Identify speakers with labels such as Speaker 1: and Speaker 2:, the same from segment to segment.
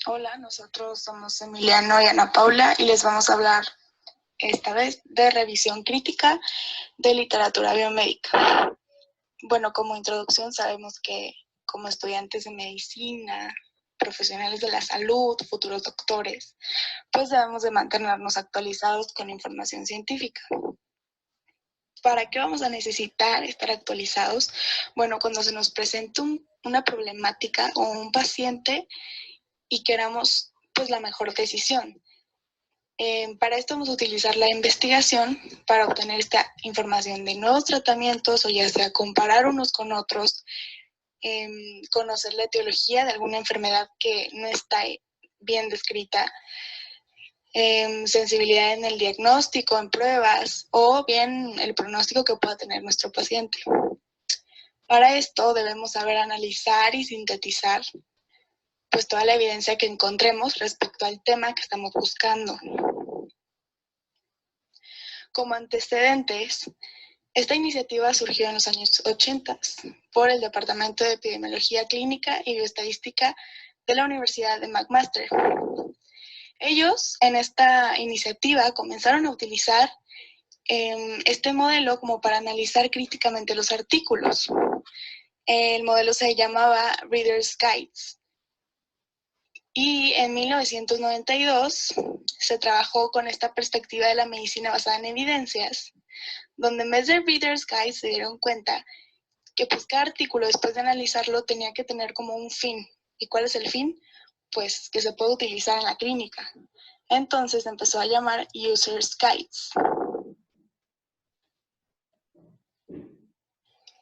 Speaker 1: Hola, nosotros somos Emiliano y Ana Paula y les vamos a hablar esta vez de revisión crítica de literatura biomédica. Bueno, como introducción sabemos que como estudiantes de medicina, profesionales de la salud, futuros doctores, pues debemos de mantenernos actualizados con información científica. ¿Para qué vamos a necesitar estar actualizados? Bueno, cuando se nos presenta una problemática o un paciente y queramos pues la mejor decisión. Para esto vamos a utilizar la investigación para obtener esta información de nuevos tratamientos o ya sea comparar unos con otros, conocer la etiología de alguna enfermedad que no está bien descrita, sensibilidad en el diagnóstico, en pruebas o bien el pronóstico que pueda tener nuestro paciente. Para esto debemos saber analizar y sintetizar pues toda la evidencia que encontremos respecto al tema que estamos buscando. Como antecedentes, esta iniciativa surgió en los años 80 por el Departamento de Epidemiología Clínica y Bioestadística de la Universidad de McMaster. Ellos en esta iniciativa comenzaron a utilizar este modelo como para analizar críticamente los artículos. El modelo se llamaba Reader's Guides. Y en 1992 se trabajó con esta perspectiva de la medicina basada en evidencias, donde en vez de Reader's Guide se dieron cuenta que pues cada artículo después de analizarlo tenía que tener como un fin. ¿Y cuál es el fin? Pues que se puede utilizar en la clínica. Entonces empezó a llamar User's Guides.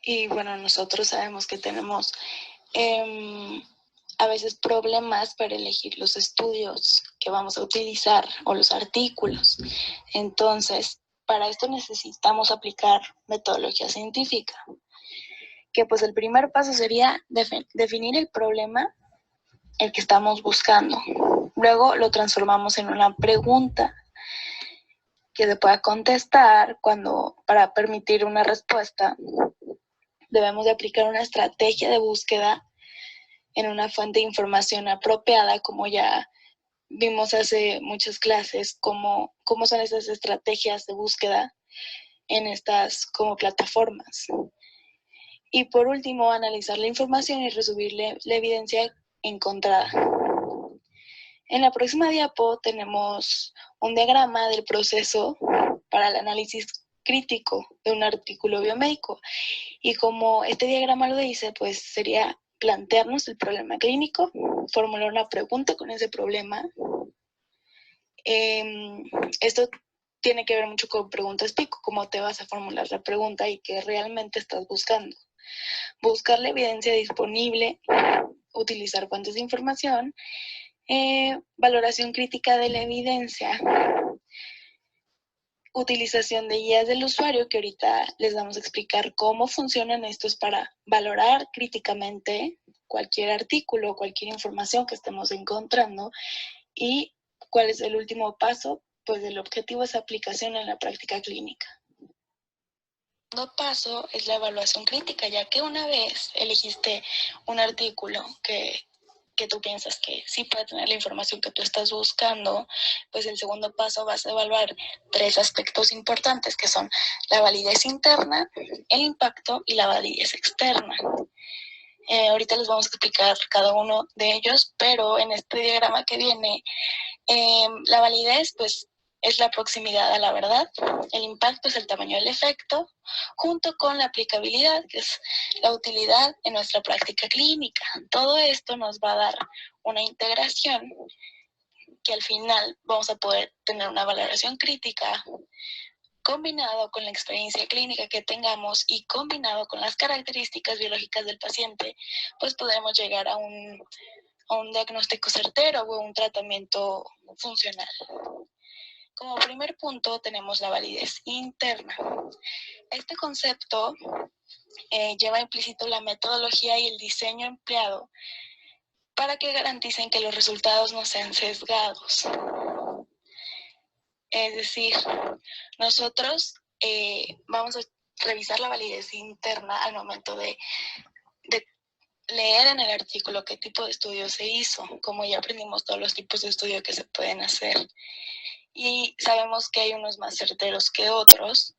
Speaker 1: Y bueno, nosotros sabemos que tenemos a veces problemas para elegir los estudios que vamos a utilizar o los artículos. Entonces, para esto necesitamos aplicar metodología científica, que pues el primer paso sería definir el problema el que estamos buscando. Luego lo transformamos en una pregunta que se pueda contestar para permitir una respuesta. Debemos de aplicar una estrategia de búsqueda en una fuente de información apropiada, como ya vimos hace muchas clases, cómo son esas estrategias de búsqueda en estas como plataformas. Y por último, analizar la información y resumir la evidencia encontrada. En la próxima diapo tenemos un diagrama del proceso para el análisis crítico de un artículo biomédico. Y como este diagrama lo dice, pues sería plantearnos el problema clínico, formular una pregunta con ese problema. Esto tiene que ver mucho con preguntas pico, cómo te vas a formular la pregunta y qué realmente estás buscando. Buscar la evidencia disponible, utilizar fuentes de información, valoración crítica de la evidencia, utilización de guías del usuario, que ahorita les vamos a explicar cómo funcionan estos para valorar críticamente cualquier artículo, cualquier información que estemos encontrando, y cuál es el último paso, pues el objetivo es aplicación en la práctica clínica. El segundo paso es la evaluación crítica, ya que una vez elegiste un artículo que tú piensas que sí puede tener la información que tú estás buscando, pues el segundo paso vas a evaluar 3 aspectos importantes, que son la validez interna, el impacto y la validez externa. Ahorita les vamos a explicar cada uno de ellos, pero en este diagrama que viene, la validez pues es la proximidad a la verdad, el impacto es el tamaño del efecto, junto con la aplicabilidad, que es la utilidad en nuestra práctica clínica. Todo esto nos va a dar una integración que al final vamos a poder tener una valoración crítica combinado con la experiencia clínica que tengamos y combinado con las características biológicas del paciente, pues podremos llegar a un diagnóstico certero o un tratamiento funcional. Como primer punto tenemos la validez interna. Este concepto lleva implícito la metodología y el diseño empleado para que garanticen que los resultados no sean sesgados. Es decir, nosotros vamos a revisar la validez interna al momento de leer en el artículo qué tipo de estudio se hizo, como ya aprendimos todos los tipos de estudio que se pueden hacer. Y sabemos que hay unos más certeros que otros,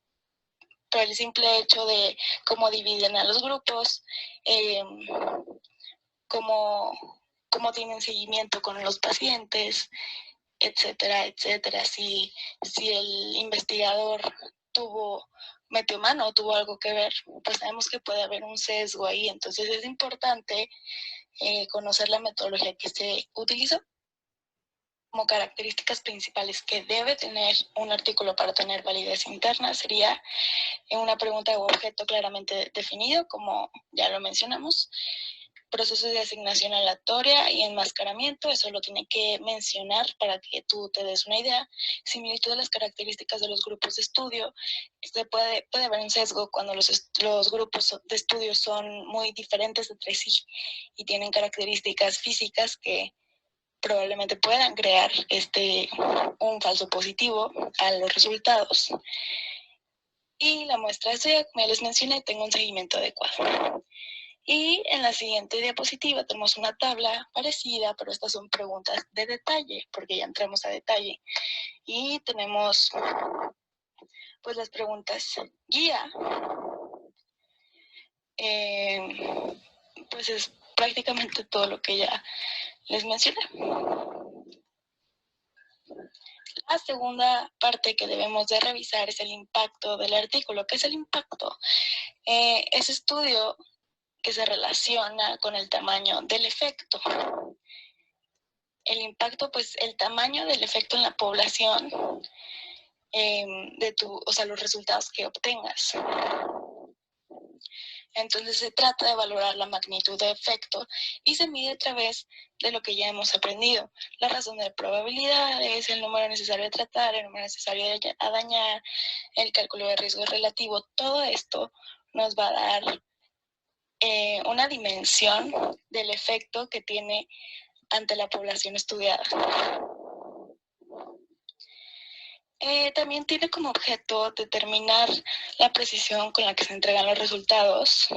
Speaker 1: pero el simple hecho de cómo dividen a los grupos, cómo tienen seguimiento con los pacientes, etcétera, etcétera. Si el investigador metió mano o tuvo algo que ver, pues sabemos que puede haber un sesgo ahí. Entonces es importante conocer la metodología que se utilizó. Como características principales que debe tener un artículo para tener validez interna sería una pregunta o objeto claramente definido, como ya lo mencionamos, procesos de asignación aleatoria y enmascaramiento, eso lo tiene que mencionar para que tú te des una idea. Similitud de las características de los grupos de estudio, puede haber un sesgo cuando los grupos de estudio son muy diferentes entre sí y tienen características físicas que probablemente puedan crear un falso positivo a los resultados. Y la muestra de como ya les mencioné, tengo un seguimiento adecuado. Y en la siguiente diapositiva tenemos una tabla parecida, pero estas son preguntas de detalle, porque ya entramos a detalle. Y tenemos pues las preguntas guía. Pues es prácticamente todo lo que ya les mencioné. La segunda parte que debemos de revisar es el impacto del artículo. ¿Qué es el impacto? Ese estudio que se relaciona con el tamaño del efecto. El impacto, pues el tamaño del efecto en la población, los resultados que obtengas. Entonces se trata de valorar la magnitud de efecto y se mide a través de lo que ya hemos aprendido. La razón de probabilidades, el número necesario de tratar, el número necesario de dañar, el cálculo de riesgo relativo, todo esto nos va a dar una dimensión del efecto que tiene ante la población estudiada. También tiene como objeto determinar la precisión con la que se entregan los resultados.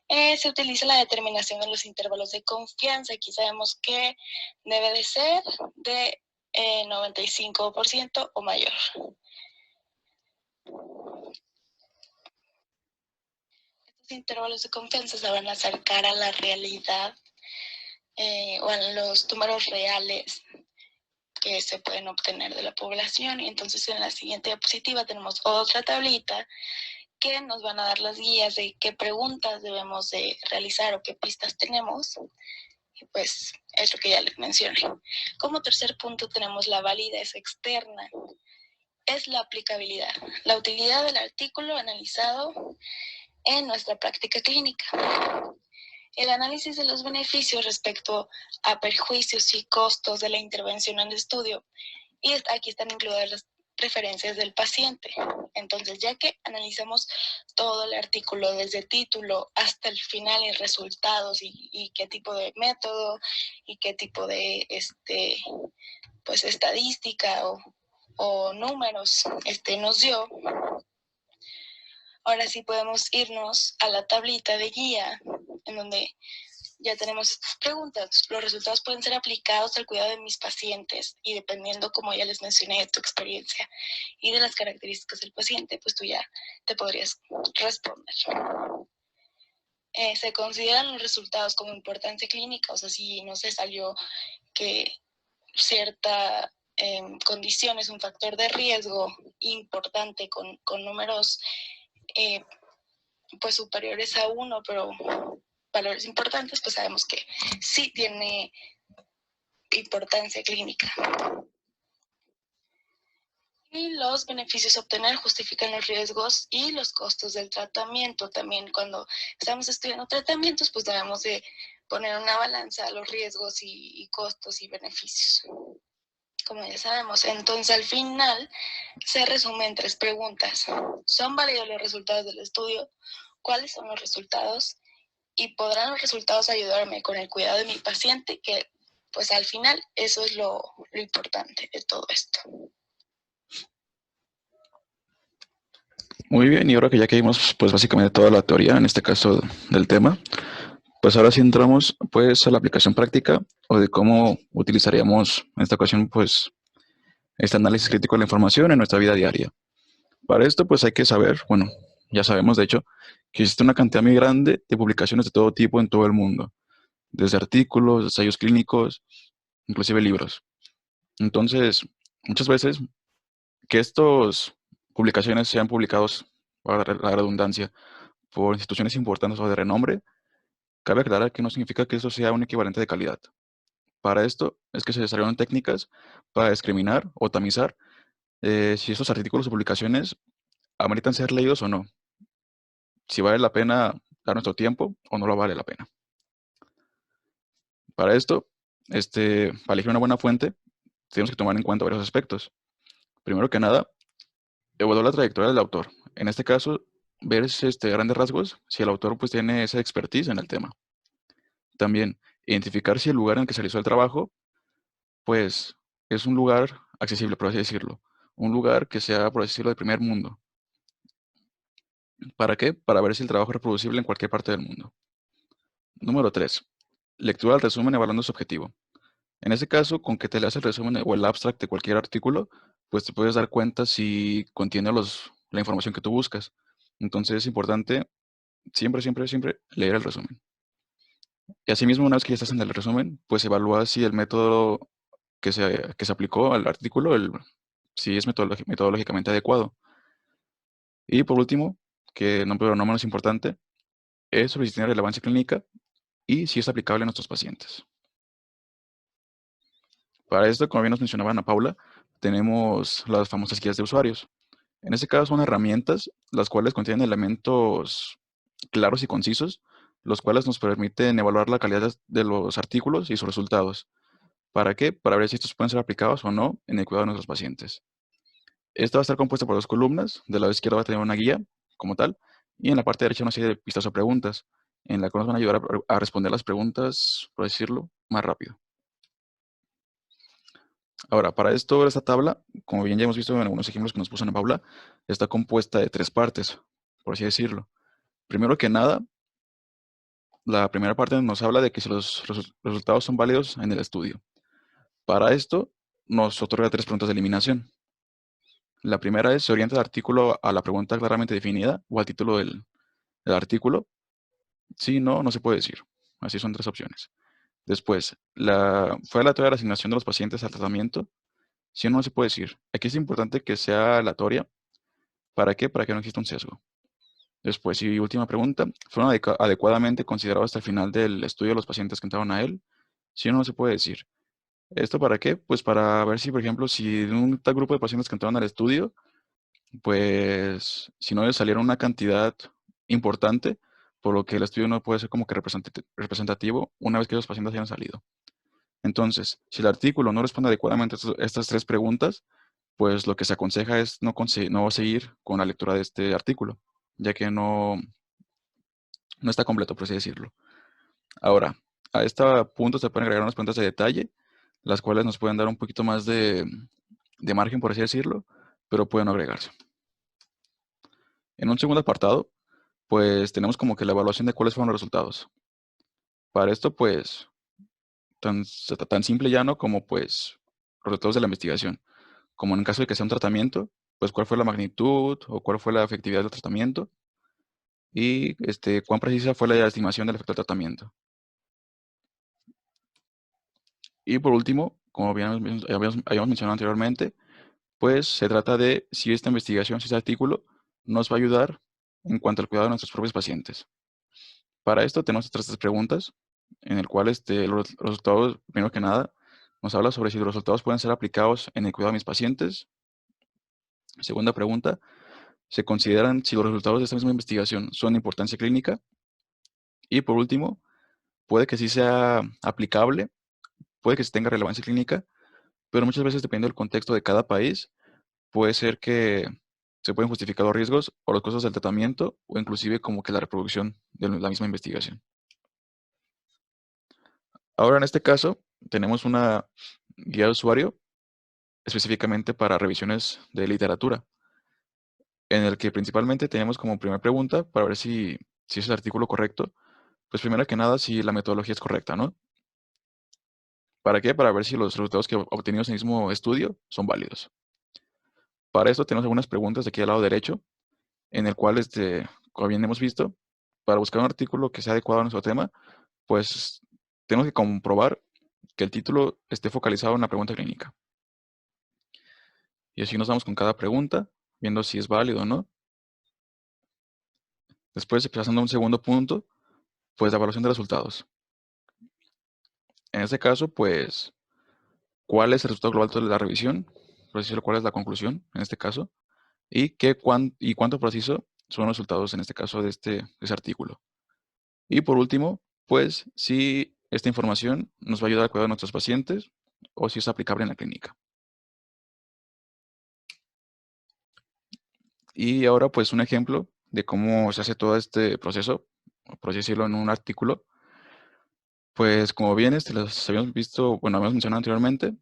Speaker 1: Se utiliza la determinación de los intervalos de confianza. Aquí sabemos que debe de ser de 95% o mayor. Estos intervalos de confianza se van a acercar a la realidad o a los números reales que se pueden obtener de la población. Y entonces en la siguiente diapositiva tenemos otra tablita que nos van a dar las guías de qué preguntas debemos de realizar o qué pistas tenemos. Y pues es lo que ya les mencioné. Como tercer punto tenemos la validez externa. Es la aplicabilidad, la utilidad del artículo analizado en nuestra práctica clínica. El análisis de los beneficios respecto a perjuicios y costos de la intervención en el estudio. Y aquí están incluidas las preferencias del paciente. Entonces, ya que analizamos todo el artículo desde título hasta el final y resultados y qué tipo de método y qué tipo de pues estadística o números nos dio, ahora sí podemos irnos a la tablita de guía en donde ya tenemos estas preguntas. Los resultados pueden ser aplicados al cuidado de mis pacientes y dependiendo, como ya les mencioné, de tu experiencia y de las características del paciente, pues tú ya te podrías responder. Se consideran los resultados como importancia clínica, o sea, si no se salió que cierta condición es un factor de riesgo importante con números pues superiores a 1, pero valores importantes, pues sabemos que sí tiene importancia clínica. Y los beneficios a obtener justifican los riesgos y los costos del tratamiento. También cuando estamos estudiando tratamientos, pues debemos de poner una balanza a los riesgos y costos y beneficios. Como ya sabemos, entonces al final se resume en 3 preguntas. ¿Son válidos los resultados del estudio? ¿Cuáles son los resultados? ¿Y podrán los resultados ayudarme con el cuidado de mi paciente? Que pues al final eso es lo importante de todo esto.
Speaker 2: Muy bien, y ahora que ya que vimos pues básicamente toda la teoría, en este caso del tema, Pues ahora sí entramos pues a la aplicación práctica o de cómo utilizaríamos en esta ocasión pues este análisis crítico de la información en nuestra vida diaria. Para esto pues hay que saber, bueno, ya sabemos de hecho que existe una cantidad muy grande de publicaciones de todo tipo en todo el mundo, desde artículos, ensayos clínicos, inclusive libros. Entonces, muchas veces que estas publicaciones sean publicados, para la redundancia, por instituciones importantes o de renombre, cabe aclarar que no significa que eso sea un equivalente de calidad. Para esto es que se desarrollaron técnicas para discriminar o tamizar si estos artículos o publicaciones ameritan ser leídos o no, si vale la pena dar nuestro tiempo o no lo vale la pena. Para esto, para elegir una buena fuente, tenemos que tomar en cuenta varios aspectos. Primero que nada, evaluar la trayectoria del autor. En este caso, ver grandes rasgos si el autor pues tiene esa expertise en el tema. También, identificar si el lugar en el que se realizó el trabajo pues es un lugar accesible, por así decirlo. Un lugar que sea, por así decirlo, de primer mundo. ¿Para qué? Para ver si el trabajo es reproducible en cualquier parte del mundo. Número 3. Lectura del resumen evaluando su objetivo. En ese caso, con que te leas el resumen o el abstract de cualquier artículo, pues te puedes dar cuenta si contiene la información que tú buscas. Entonces es importante siempre, siempre, siempre leer el resumen. Y asimismo, una vez que ya estás en el resumen, pues evalúa si el método que se aplicó al artículo, si es metodológicamente adecuado. Y por último, que no, pero no menos importante, es sobre si tiene relevancia clínica y si es aplicable a nuestros pacientes. Para esto, como bien nos mencionaba Ana Paula, tenemos las famosas guías de usuarios. En este caso son herramientas las cuales contienen elementos claros y concisos, los cuales nos permiten evaluar la calidad de los artículos y sus resultados. ¿Para qué? Para ver si estos pueden ser aplicados o no en el cuidado de nuestros pacientes. Esta va a estar compuesta por dos columnas. De lado izquierdo va a tener una guía como tal y en la parte derecha una serie de pistas o preguntas en la que nos van a ayudar a responder las preguntas, por decirlo, más rápido. Ahora, para esto, esta tabla, como bien ya hemos visto en algunos ejemplos que nos puso Ana Paula, está compuesta de tres partes, por así decirlo. Primero que nada, la primera parte nos habla de que si los resultados son válidos en el estudio. Para esto, nos otorga tres preguntas de eliminación. La primera es, ¿se orienta el artículo a la pregunta claramente definida o al título del artículo? Sí, no, no se puede decir. Así son tres opciones. Después, ¿fue aleatoria la asignación de los pacientes al tratamiento? Sí o no, no se puede decir. Aquí es importante que sea aleatoria. ¿Para qué? Para que no exista un sesgo. Después, y última pregunta, ¿fueron adecuadamente considerados hasta el final del estudio los pacientes que entraron a él? Sí o no, no se puede decir. ¿Esto para qué? Pues para ver si, por ejemplo, si de un tal grupo de pacientes que entraron al estudio, pues si no les salieron una cantidad importante, por lo que el estudio no puede ser como que representativo una vez que los pacientes hayan salido. Entonces, si el artículo no responde adecuadamente a estas tres preguntas, pues lo que se aconseja es no seguir con la lectura de este artículo, ya que no está completo, por así decirlo. Ahora, a este punto se pueden agregar unas preguntas de detalle, las cuales nos pueden dar un poquito más de margen, por así decirlo, pero pueden no agregarse. En un segundo apartado, pues tenemos como que la evaluación de cuáles fueron los resultados. Para esto, pues, tan simple y llano como pues los resultados de la investigación. Como en caso de que sea un tratamiento, pues cuál fue la magnitud o cuál fue la efectividad del tratamiento y cuán precisa fue la estimación del efecto del tratamiento. Y por último, como bien habíamos mencionado anteriormente, pues se trata de si esta investigación, si este artículo nos va a ayudar en cuanto al cuidado de nuestros propios pacientes. Para esto tenemos estas tres preguntas, en el cual los resultados, primero que nada, nos habla sobre si los resultados pueden ser aplicados en el cuidado de mis pacientes. Segunda pregunta, se consideran si los resultados de esta misma investigación son de importancia clínica. Y por último, puede que sí sea aplicable, puede que sí tenga relevancia clínica, pero muchas veces dependiendo del contexto de cada país, puede ser que se pueden justificar los riesgos o los costos del tratamiento o inclusive como que la reproducción de la misma investigación. Ahora en este caso tenemos una guía de usuario específicamente para revisiones de literatura, en el que principalmente tenemos como primera pregunta para ver si es el artículo correcto. Pues primero que nada, si la metodología es correcta, ¿no? ¿Para qué? Para ver si los resultados que obtenidos en el mismo estudio son válidos. Para esto tenemos algunas preguntas de aquí al lado derecho, en el cual, como bien hemos visto, para buscar un artículo que sea adecuado a nuestro tema, pues tenemos que comprobar que el título esté focalizado en la pregunta clínica. Y así nos vamos con cada pregunta, viendo si es válido o no. Después, pasando a un segundo punto, pues la evaluación de resultados. En este caso, pues, ¿cuál es el resultado global de la revisión? Por decirlo, ¿cuál es la conclusión en este caso? Y cuánto preciso son los resultados en este caso de ese artículo. Y por último, pues, si esta información nos va a ayudar al cuidado de nuestros pacientes o si es aplicable en la clínica. Y ahora, pues, un ejemplo de cómo se hace todo este proceso, por así decirlo, en un artículo. Pues como bien los habíamos visto, bueno, habíamos mencionado anteriormente,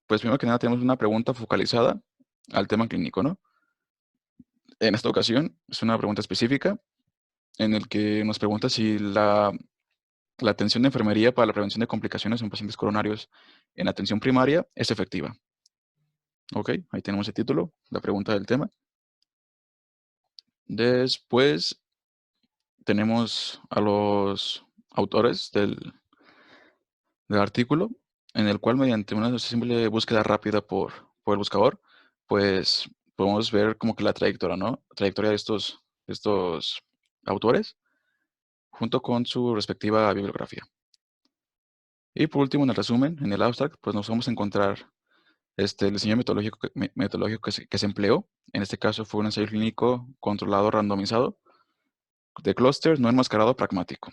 Speaker 2: pues primero que nada tenemos una pregunta focalizada al tema clínico, ¿no? En esta ocasión es una pregunta específica en el que nos pregunta si la atención de enfermería para la prevención de complicaciones en pacientes coronarios en atención primaria es efectiva. Ok, ahí tenemos el título, la pregunta del tema. Después tenemos a los autores del artículo, en el cual mediante una simple búsqueda rápida por el buscador, pues podemos ver como que la trayectoria, ¿no? Trayectoria de estos autores, junto con su respectiva bibliografía. Y por último, en el resumen, en el abstract, pues nos vamos a encontrar el diseño metodológico que se empleó. En este caso fue un ensayo clínico controlado randomizado de clúster no enmascarado pragmático.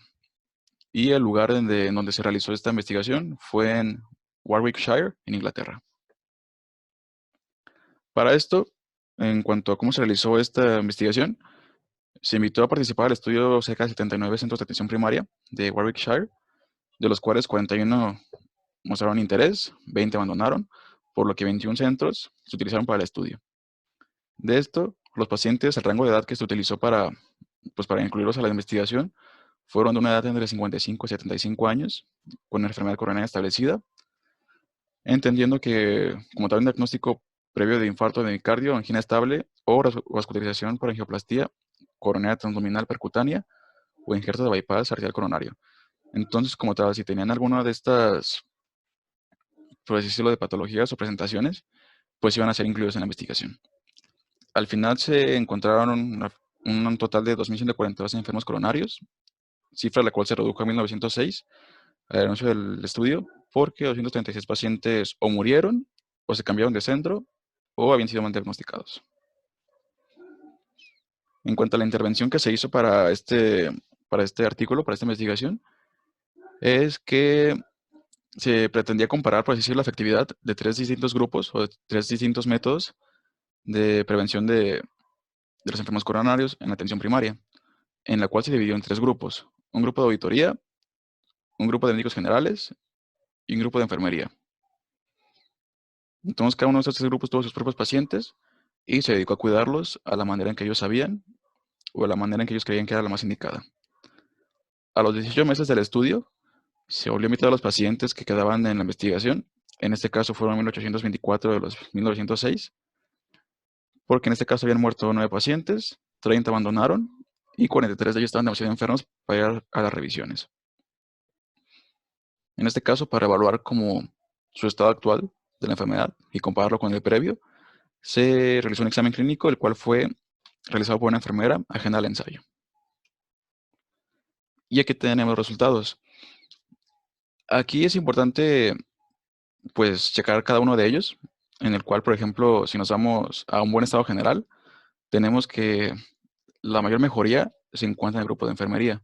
Speaker 2: Y el lugar en donde se realizó esta investigación fue en Warwickshire, en Inglaterra. Para esto, en cuanto a cómo se realizó esta investigación, se invitó a participar al estudio cerca de 79 centros de atención primaria de Warwickshire, de los cuales 41 mostraron interés, 20 abandonaron, por lo que 21 centros se utilizaron para el estudio. De esto, los pacientes, el rango de edad que se utilizó para incluirlos a la investigación, fueron de una edad entre 55 y 75 años, con una enfermedad coronaria establecida, entendiendo que como tal un diagnóstico previo de infarto de miocardio, angina estable o vascularización por angioplastía coronaria transluminal percutánea o injerto de bypass arterial coronario. Entonces, como tal, si tenían alguna de estas, por así decirlo, de patologías o presentaciones, pues iban a ser incluidos en la investigación. Al final se encontraron un total de 2.142 enfermos coronarios, cifra la cual se redujo a 1906 al anuncio del estudio, porque 236 pacientes o murieron, o se cambiaron de centro, o habían sido mal diagnosticados. En cuanto a la intervención que se hizo para este artículo, para esta investigación, es que se pretendía comparar, por así decirlo, la efectividad de 3 distintos grupos o de 3 distintos métodos de prevención de los enfermos coronarios en la atención primaria, en la cual se dividió en 3 grupos: un grupo de auditoría, un grupo de médicos generales y un grupo de enfermería. Entonces, cada uno de estos 3 grupos tuvo sus propios pacientes y se dedicó a cuidarlos a la manera en que ellos sabían o a la manera en que ellos creían que era la más indicada. A los 18 meses del estudio, se volvió a invitar a los pacientes que quedaban en la investigación. En este caso fueron 1.824 de los 1.906, porque en este caso habían muerto 9 pacientes, 30 abandonaron y 43 de ellos estaban demasiado enfermos para ir a las revisiones. En este caso, para evaluar como su estado actual de la enfermedad y compararlo con el previo, se realizó un examen clínico, el cual fue realizado por una enfermera ajena al ensayo. Y aquí tenemos los resultados. Aquí es importante, pues, checar cada uno de ellos, en el cual, por ejemplo, si nos vamos a un buen estado general, tenemos que la mayor mejoría se encuentra en el grupo de enfermería,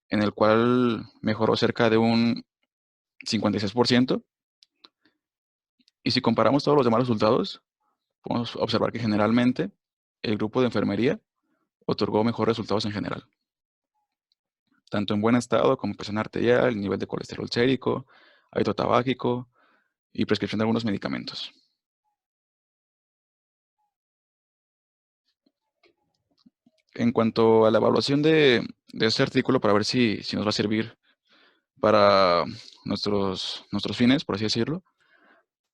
Speaker 2: en el cual mejoró cerca de un 56%. Y si comparamos todos los demás resultados, podemos observar que generalmente el grupo de enfermería otorgó mejores resultados en general, tanto en buen estado como presión arterial, nivel de colesterol sérico, hábito tabáquico y prescripción de algunos medicamentos. en cuanto a la evaluación de este artículo para ver si nos va a servir para nuestros fines, por así decirlo,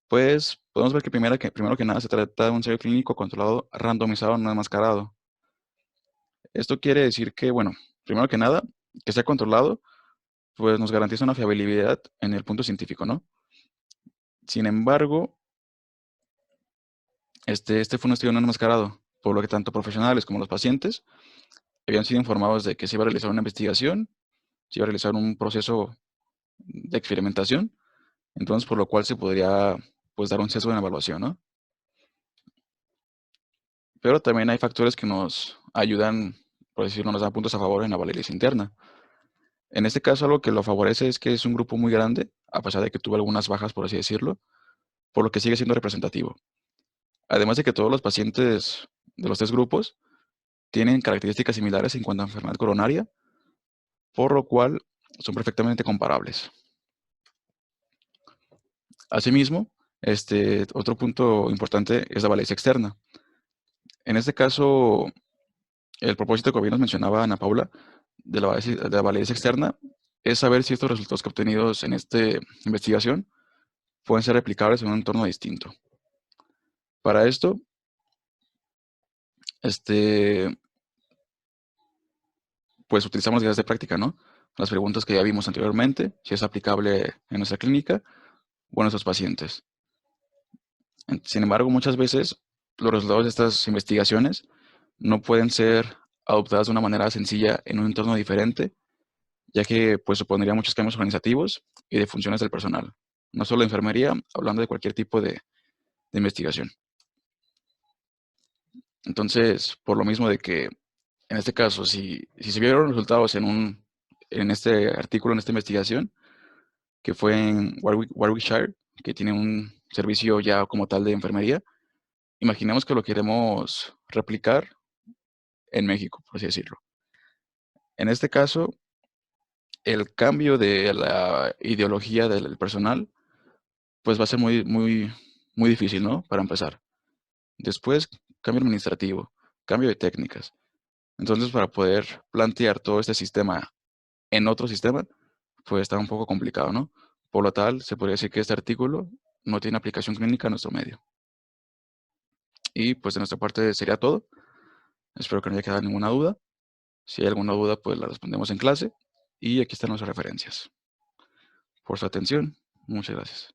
Speaker 2: pues podemos ver que primero que nada se trata de un ensayo clínico controlado, randomizado, no enmascarado. Esto quiere decir que, bueno, primero que nada, que sea controlado, pues nos garantiza una fiabilidad en el punto científico, ¿no? Sin embargo, este fue un estudio no enmascarado, por lo que tanto profesionales como los pacientes habían sido informados de que se iba a realizar una investigación, se iba a realizar un proceso de experimentación, entonces por lo cual se podría pues dar un sesgo en la evaluación, ¿no? Pero también hay factores que nos ayudan, por decirlo, nos dan puntos a favor en la validez interna. En este caso, algo que lo favorece es que es un grupo muy grande, a pesar de que tuvo algunas bajas, por así decirlo, por lo que sigue siendo representativo. Además de que todos los pacientes de los tres grupos tienen características similares en cuanto a enfermedad coronaria, por lo cual son perfectamente comparables. Asimismo, otro punto importante es la validez externa. En este caso, el propósito que bien nos mencionaba Ana Paula de la validez externa es saber si estos resultados que obtenidos en esta investigación pueden ser replicables en un entorno distinto. Para esto, pues utilizamos guías de práctica, ¿no? Las preguntas que ya vimos anteriormente, si es aplicable en nuestra clínica o en nuestros pacientes. Sin embargo, muchas veces los resultados de estas investigaciones no pueden ser adoptadas de una manera sencilla en un entorno diferente, ya que pues supondría muchos cambios organizativos y de funciones del personal, no solo de enfermería, hablando de cualquier tipo de investigación. Entonces, por lo mismo de que en este caso, si se vieron resultados en este artículo, en esta investigación, que fue en Warwickshire, que tiene un servicio ya como tal de enfermería, imaginemos que lo queremos replicar en México, por así decirlo. En este caso, el cambio de la ideología del personal, pues va a ser muy difícil, ¿no? Para empezar. Después, cambio administrativo, cambio de técnicas. Entonces, para poder plantear todo este sistema en otro sistema, pues está un poco complicado, ¿no? Por lo tal, se podría decir que este artículo no tiene aplicación clínica en nuestro medio. Y pues de nuestra parte sería todo. Espero que no haya quedado ninguna duda. Si hay alguna duda, pues la respondemos en clase. Y aquí están nuestras referencias. Por su atención, muchas gracias.